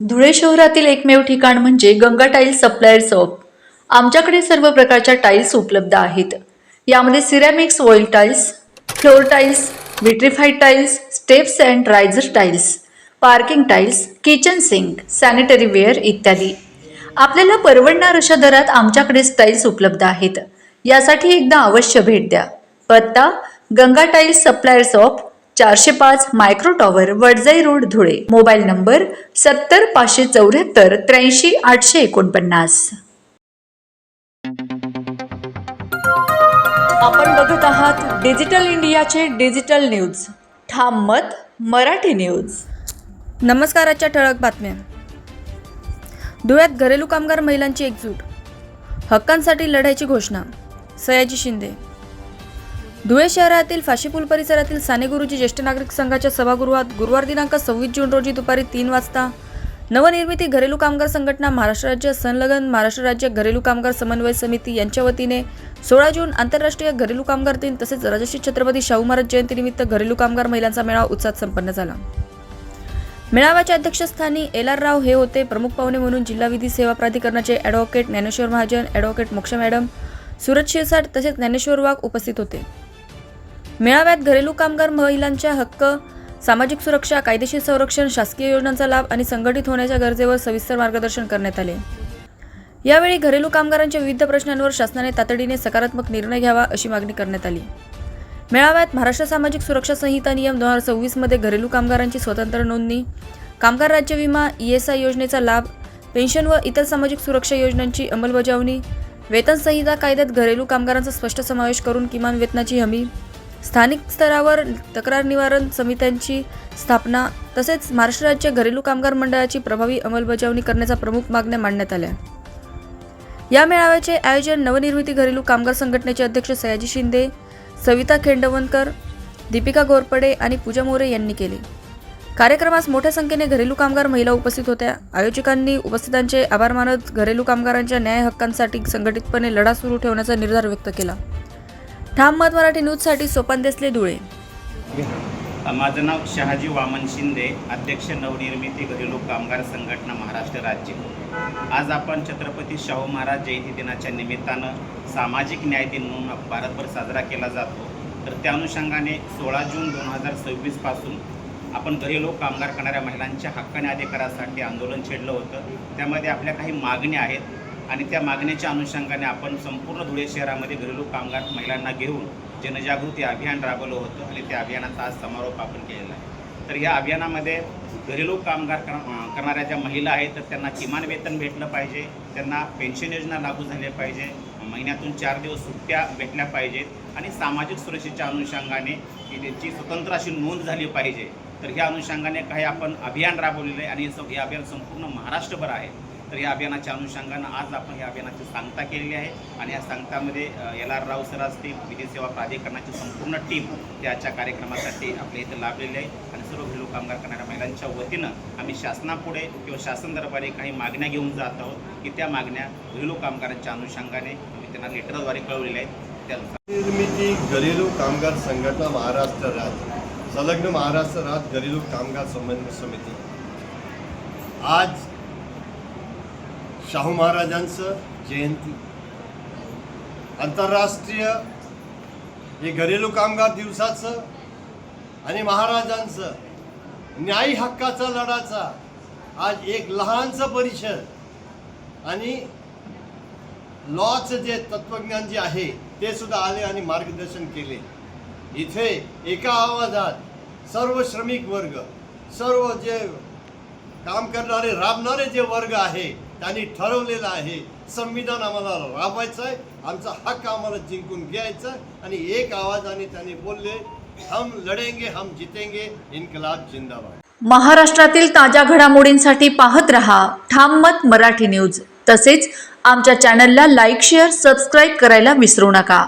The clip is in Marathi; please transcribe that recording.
धुळे शहरातील एकमेव ठिकाण म्हणजे गंगा टाइल्स सप्लायर शॉप। आमच्याकडे सर्व प्रकारच्या टाइल्स उपलब्ध आहेत। यामध्ये ceramics, oil tiles, floor tiles, vitrified tiles, steps and riser tiles, parking tiles, kitchen sink, sanitary ware इत्यादी। आपल्याला परवडणार अशा दरात आमच्याकडे टाइल्स उपलब्ध आहेत। यासाठी एकदा अवश्य भेट द्या। पत्ता Ganga tiles supplier shop, 405 micro tower, Wadjai road, Dhule. Mobile number 70 574 83 849। आपण बघत आहात डिजिटल इंडियाचे डिजिटल न्यूज। ठाम मत मराठी न्यूज। नमस्कार। आजच्या ठळक बातम्या। धुळ्यात घरेलू कामगार महिलांची एकजूट, हक्कांसाठी लढायची घोषणा। सयाजी शिंदे। धुळे शहरातील फाशीपूल परिसरातील साने गुरुजी ज्येष्ठ नागरिक संघाच्या सभागृहात गुरुवार दिनांक 26 जून रोजी दुपारी 3 वाजता नवनिर्मिती घरेलू कामगार संघटना, महाराष्ट्र राज्य संलग्न महाराष्ट्र राज्य घरेलू कामगार समन्वय समिती यांच्या वतीने 16 जून आंतरराष्ट्रीय घरेलू कामगार दिन तसेच राजश्री छत्रपती शाहू महाराज जयंतीनिमित्त घरेलू कामगार महिलांचा मेळावा उत्साहात संपन्न झाला। मेळाव्याच्या अध्यक्षस्थानी LR राव हे होते। प्रमुख पाहुणे म्हणून जिल्हा विधी सेवा प्राधिकरणाचे advocate Dnyaneshwar Mahajan, advocate moksha madam, Suraj Shirsat तसेच ज्ञानेश्वर वाघ उपस्थित होते। मेळाव्यात घरेलू कामगार महिलांच्या हक्क, सामाजिक सुरक्षा, कायदेशीर संरक्षण, शासकीय योजनांचा लाभ आणि संघटित होण्याच्या गरजेवर सविस्तर मार्गदर्शन करण्यात आले। यावेळी घरेलू कामगारांच्या विविध प्रश्नांवर शासनाने तातडीने सकारात्मक निर्णय घ्यावा अशी मागणी करण्यात आली। मेळाव्यात महाराष्ट्र सामाजिक सुरक्षा संहिता नियम 2026 मध्ये घरेलू कामगारांची स्वतंत्र नोंदणी, कामगार राज्य विमा, ESI योजनेचा लाभ, पेन्शन व इतर सामाजिक सुरक्षा योजनांची अंमलबजावणी, वेतन संहिता कायद्यात घरेलू कामगारांचा स्पष्ट समावेश करून किमान वेतनाची हमी, स्थानिक स्तरावर तक्रार निवारण समित्यांची स्थापना तसेच महाराष्ट्र राज्य घरेलू कामगार मंडळाची प्रभावी अंमलबजावणी करण्याच्या प्रमुख मागण्या मांडण्यात आल्या। या मेळाव्याचे आयोजन नवनिर्मिती घरेलू कामगार संघटनेचे अध्यक्ष सयाजी शिंदे, सविता खेंडवणकर, दीपिका घोरपडे आणि पूजा मोरे यांनी केले। कार्यक्रमास मोठ्या संख्येने घरेलू कामगार महिला उपस्थित होत्या। आयोजकांनी उपस्थितांचे आभार मानत घरेलू कामगारांच्या न्याय हक्कांसाठी संघटितपणे लढा सुरू ठेवण्याचा निर्धार व्यक्त केला। ठाम मत मराठी न्यूजसाठी सोपान देसले, धुळे। माझं नाव शहाजी वामन शिंदे, अध्यक्ष नवनिर्मिती घरेलू कामगार संघटना महाराष्ट्र राज्य। आज आपण छत्रपती शाहू महाराज जयंती दिनाच्या निमित्तानं सामाजिक न्याय दिन म्हणून भारतभर साजरा केला जातो। तर त्या अनुषंगाने 16 जून 2026 पासून आपण घरेलू कामगार करणाऱ्या महिलांच्या हक्क आणि अधिकारासाठी आंदोलन छेडलं होतं। त्यामध्ये आपल्या काही मागण्या आहेत आणि त्या मागण्याच्या अनुषंगाने आपण संपूर्ण धुळे शहरामध्ये घरेलू कामगार महिलांना घेऊन जनजागृती अभियान राबवलं होतं आणि त्या अभियानाचा आज समारोप आपण केलेला आहे। तर या अभियानामध्ये घरेलू कामगार करणाऱ्या ज्या महिला आहेत तर त्यांना किमान वेतन भेटलं पाहिजे, त्यांना पेन्शन योजना लागू झाल्या पाहिजे, महिन्यातून 4 दिवस सुट्ट्या भेटल्या पाहिजेत आणि सामाजिक सुरक्षेच्या अनुषंगाने त्यांची स्वतंत्र अशी नोंद झाली पाहिजे। तर ह्या अनुषंगाने काही आपण अभियान राबवलेलं आहे आणि हे अभियान संपूर्ण महाराष्ट्रभर आहे। तर या अभियानाच्या अनुषंगानं आज आपण या अभियानाची सांगता केलेली आहे आणि या सांगतामध्ये LR राव सर असतील, विधी सेवा प्राधिकरणाची संपूर्ण टीम त्याच्या कार्यक्रमासाठी आपल्या इथे लाभलेली आहे आणि सर्व घरेलू कामगार करणाऱ्या महिलांच्या वतीनं आम्ही शासनापुढे किंवा शासन दरबारी काही मागण्या घेऊन जात आहोत की त्या मागण्या घरेलू कामगारांच्या अनुषंगाने आम्ही त्यांना लेटरद्वारे कळवलेल्या आहेत। त्यानुसार निर्मिती घरेलू कामगार संघटना महाराष्ट्र राज्य संलग्न महाराष्ट्र राज्य घरेलू कामगार समन्वय समिती आज शाहू महाराजांचं जयंती, आंतरराष्ट्रीय हे घरेलू कामगार दिवसाचं आणि महाराजांचं न्याय हक्काचा लढाचा आज एक लहानचं परिषद आणि लॉचं जे तत्वज्ञान जे आहे ते सुद्धा आले आणि मार्गदर्शन केले। इथे एका आवाजात सर्व श्रमिक वर्ग, सर्व जे काम करणारे राबणारे जे वर्ग आहे त्यांनी ठरवलेलं आहे संविधान आम्हाला राबवायचं आहे, आमचा हक्क आम्हाला जिंकून घ्यायचा आहे आणि एक आवाजाने त्यांनी बोलले, हम लढेंगे हम जितेंगे, इन्कलाब जिंदाबाद। महाराष्ट्रातील ताज्या घडामोडींसाठी पाहत रहा ठाम मत मराठी न्यूज। तसेच आमच्या चॅनलला लाईक, शेअर, सबस्क्राईब करायला विसरू नका।